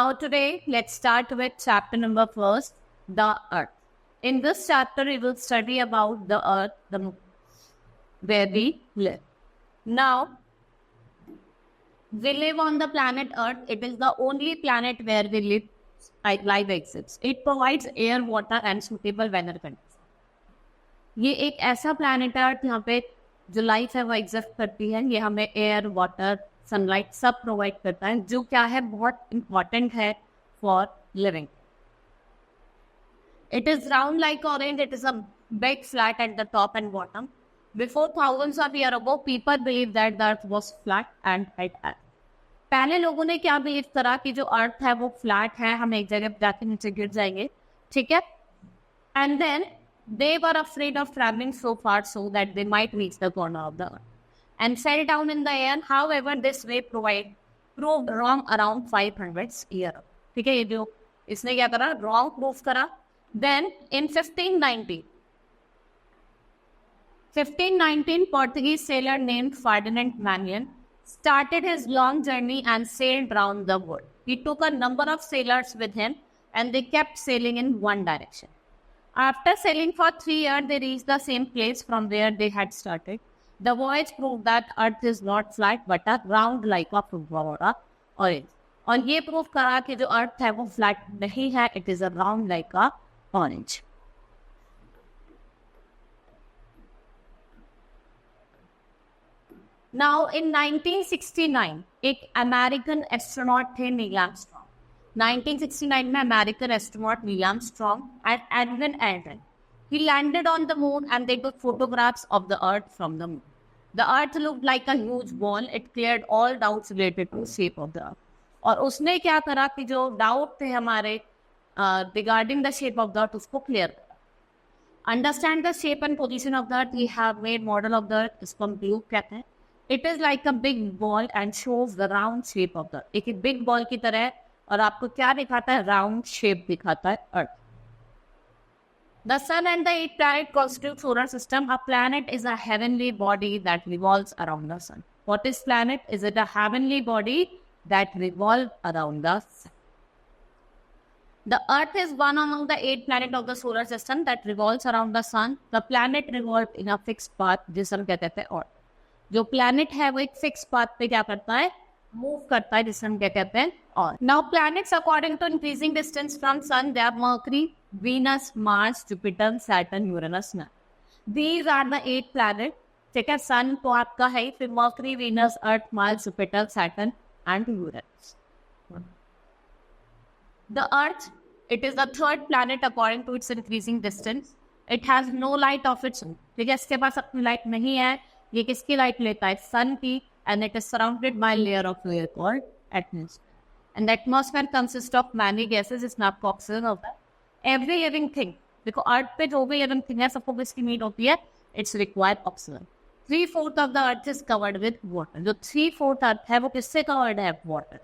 Now today, let's start with chapter number first, the earth. In this chapter, we will study about the earth, where we live. Now, we live on the planet Earth. It is the only planet where we live, life exists. It provides air, water and suitable weather conditions. ये एक ऐसा planet है यहाँ पे जो life है वो exist करती है. ये हमें एयर, वाटर, सनलाइट सब प्रोवाइड करता है, जो क्या है बहुत इंपॉर्टेंट है for living. It is round like orange. It is a big flat at the top and bottom. Before thousands of years ago, people believed that the earth was flat and at earth. पहले लोगों ने क्या believe करा कि जो अर्थ है वो flat है, हम एक जगह जाके नीचे गिर जाएंगे, ठीक है. And then they were afraid of traveling so far so that they might reach the corner of the earth and fell down in the air. However, this way proved wrong around 500 years. ठीक है, ये जो इसने क्या करा, wrong proof करा. Then in 1519, Portuguese sailor named Ferdinand Magellan started his long journey and sailed round the world. He took a number of sailors with him and they kept sailing in one direction. After sailing for 3 years, they reached the same place from where they had started. The voyage proved that Earth is not flat but a round like a football orange. और ये prove करा कि जो अर्थ है वो flat नहीं है, it is a round like a orange. Now in 1969, एक अमेरिकन एस्ट्रोनॉट थे नील आर्मस्ट्रॉन्ग. 1969 में American astronaut Neil Armstrong and Edwin Aldrin. He landed on the moon and they took photographs of the earth from the moon. The earth looked like a huge ball. It cleared all doubts related to shape of the earth. और उसने क्या करा कि जो doubt थे हमारे regarding the shape of the earth उसको clear करा. Understand the shape and position of the earth. We have made model of the earth. इसको हम ग्लोब कहते हैं. It is like a big ball and shows the round shape of the earth. एक big ball की तरह है और आपको क्या दिखाता है, राउंड शेप दिखाता है अर्थ. The sun and the 8 planets constitute solar system. A planet is a heavenly body that revolves around the sun. What is planet? Is it a heavenly body that revolves around the sun? The earth is one among the 8 planets of the solar system that revolves around the sun. The planet revolves in a fixed path, जिसे हम कहते हैं और. जो planet है वो एक fixed path पे क्या करता है, मूव करता है, जिसे हम क्या कहते हैं और. Now planets according to increasing distance from sun, they are Mercury, Venus, Mars, Jupiter, Saturn, Uranus, Neptune. These are the 8 planets. ठीक है, सन तो आपका है, फिर mercury, Venus, earth, Mars, Jupiter, Saturn and Uranus. The earth, it is the third planet according to its increasing distance. It has no light of its own. ठीक है, इसके पास अपनी लाइट नहीं है. ये किसकी लाइट लेता है, सन की. And it is surrounded by a layer of air called atmosphere. And the atmosphere consists of many gases. इसमें आपको ऑक्सीजन होता है. Every living thing, देखो अर्थ पे जो भी लिविंग थिंग है सबको किसकी नीड होती है, it's required oxygen. 3/4 of the earth is covered with water. जो 3/4 अर्थ है वो किससे कवर्ड है, water.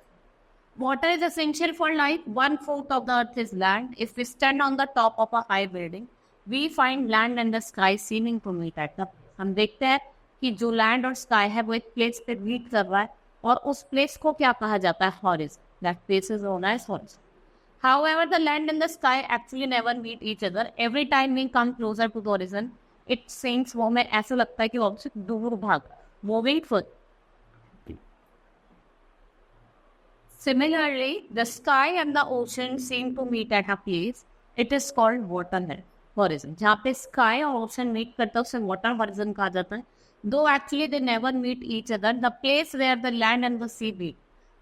Water is essential for life. 1/4 of the earth is land. If we stand on the top of a high building, we find land and the sky seeming to meet at the. हम देखते हैं कि जो land और sky है वो एक place पे मीट कर रहा है और उस प्लेस को क्या कहा जाता है, horizon. That place is known as horizon. However, the land and the sky actually never meet each other. Every time we come closer to the horizon, it seems वो में ऐसा लगता है कि वो हमसे दूर भाग, moving further. Similarly, the sky and the ocean seem to meet at a place. It is called water horizon. जहाँ पे sky और ocean meet करता है उसे water horizon कहा जाता है. Though actually they never meet each other, the place where the land and the sea meet,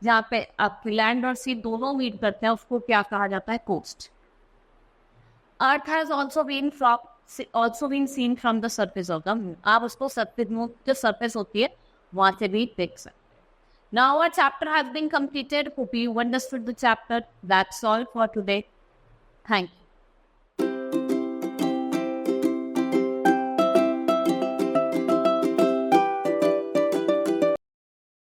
जहाँ पे आपकी लैंड और सी दोनों मीट करते हैं उसको क्या कहा जाता है, coast. Earth has also been seen from the surface of the moon. आप उसको सरफेस, मून जो सरफेस होती है वहां से भी देख सकते हैं. Now our chapter has been completed. Hope you understood the chapter. That's all for today. Thank you.